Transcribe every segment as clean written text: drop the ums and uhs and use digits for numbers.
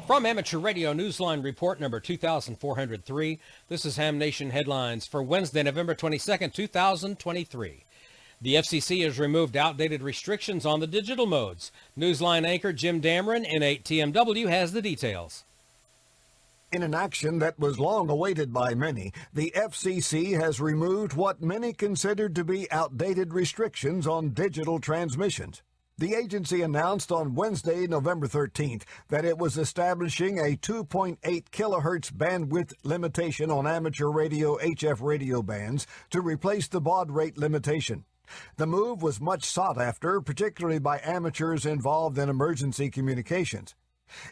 From Amateur Radio Newsline Report number 2403, this is Ham Nation Headlines for Wednesday, November 22nd, 2023. The FCC has removed outdated restrictions on the digital modes. Newsline anchor Jim Dameron, N8TMW, has the details. In an action that was long awaited by many, the FCC has removed what many considered to be outdated restrictions on digital transmissions. The agency announced on Wednesday, November 13th, that it was establishing a 2.8 kilohertz bandwidth limitation on amateur radio HF radio bands to replace the baud rate limitation. The move was much sought after, particularly by amateurs involved in emergency communications.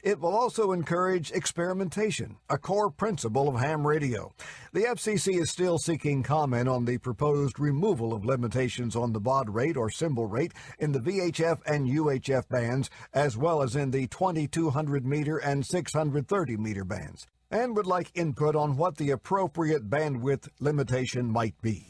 It will also encourage experimentation, a core principle of ham radio. The FCC is still seeking comment on the proposed removal of limitations on the baud rate or symbol rate in the VHF and UHF bands, as well as in the 2200 meter and 630 meter bands, and would like input on what the appropriate bandwidth limitation might be.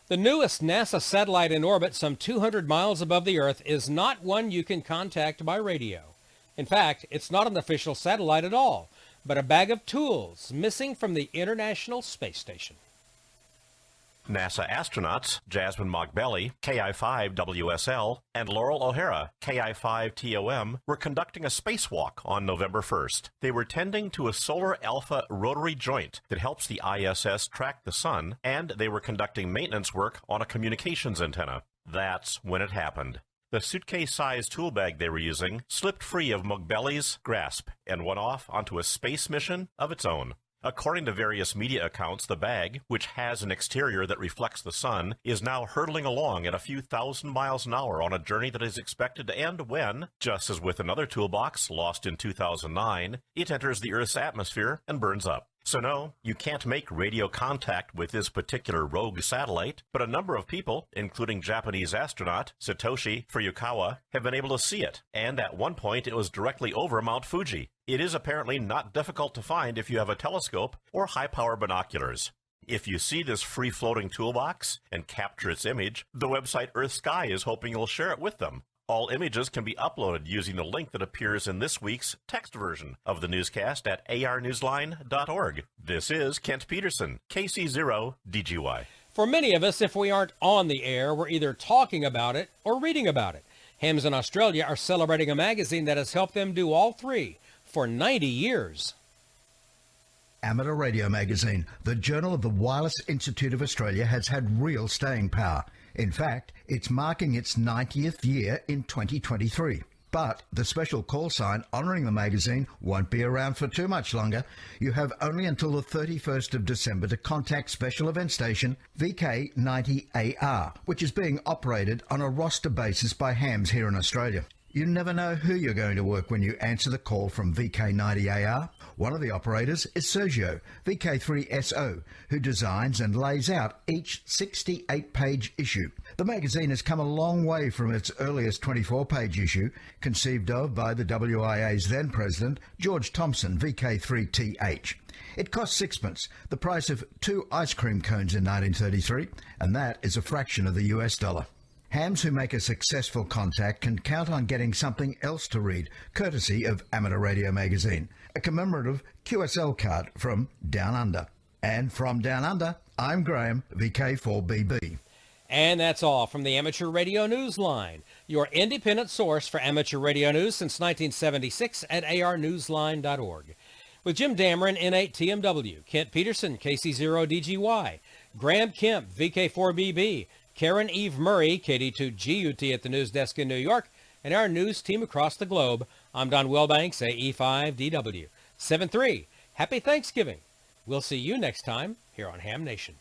The newest NASA satellite in orbit some 200 miles above the Earth is not one you can contact by radio. In fact, it's not an official satellite at all, but a bag of tools missing from the International Space Station. NASA astronauts Jasmine Mogbelli, KI-5WSL, and Laurel O'Hara, KI-5TOM, were conducting a spacewalk on November 1st. They were tending to a solar alpha rotary joint that helps the ISS track the sun, and they were conducting maintenance work on a communications antenna. That's when it happened. The suitcase-sized tool bag they were using slipped free of Mogbelli's grasp and went off onto a space mission of its own. According to various media accounts, the bag, which has an exterior that reflects the sun, is now hurtling along at a few thousand miles an hour on a journey that is expected to end when, just as with another toolbox lost in 2009, it enters the Earth's atmosphere and burns up. So no, you can't make radio contact with this particular rogue satellite, but a number of people, including Japanese astronaut Satoshi Furukawa, have been able to see it, and at one point it was directly over Mount Fuji. It is apparently not difficult to find if you have a telescope or high-power binoculars. If you see this free-floating toolbox and capture its image, the website Earth Sky is hoping you'll share it with them. All images can be uploaded using the link that appears in this week's text version of the newscast at arnewsline.org. This is Kent Peterson, KC0DGY. For many of us, if we aren't on the air, we're either talking about it or reading about it. Hams in Australia are celebrating a magazine that has helped them do all three for 90 years. Amateur Radio Magazine, the journal of the Wireless Institute of Australia, has had real staying power. In fact, it's marking its 90th year in 2023. But the special call sign honouring the magazine won't be around for too much longer. You have only until the 31st of December to contact special event station VK90AR, which is being operated on a roster basis by hams here in Australia. You never know who you're going to work when you answer the call from VK90AR. One of the operators is Sergio, VK3SO, who designs and lays out each 68-page issue. The magazine has come a long way from its earliest 24-page issue, conceived of by the WIA's then president, George Thompson, VK3TH. It cost sixpence, the price of 2 ice cream cones in 1933, and that is a fraction of the US dollar. Hams who make a successful contact can count on getting something else to read, courtesy of Amateur Radio Magazine, a commemorative QSL card from Down Under. And from Down Under, I'm Graham, VK4BB. And that's all from the Amateur Radio Newsline, your independent source for amateur radio news since 1976 at arnewsline.org. With Jim Dameron, N8TMW, Kent Peterson, KC0DGY, Graham Kemp, VK4BB, Karen Eve Murray, KD2GUT at the news desk in New York, and our news team across the globe, I'm Don Wellbanks, AE5DW. 7-3, happy Thanksgiving. We'll see you next time here on Ham Nation.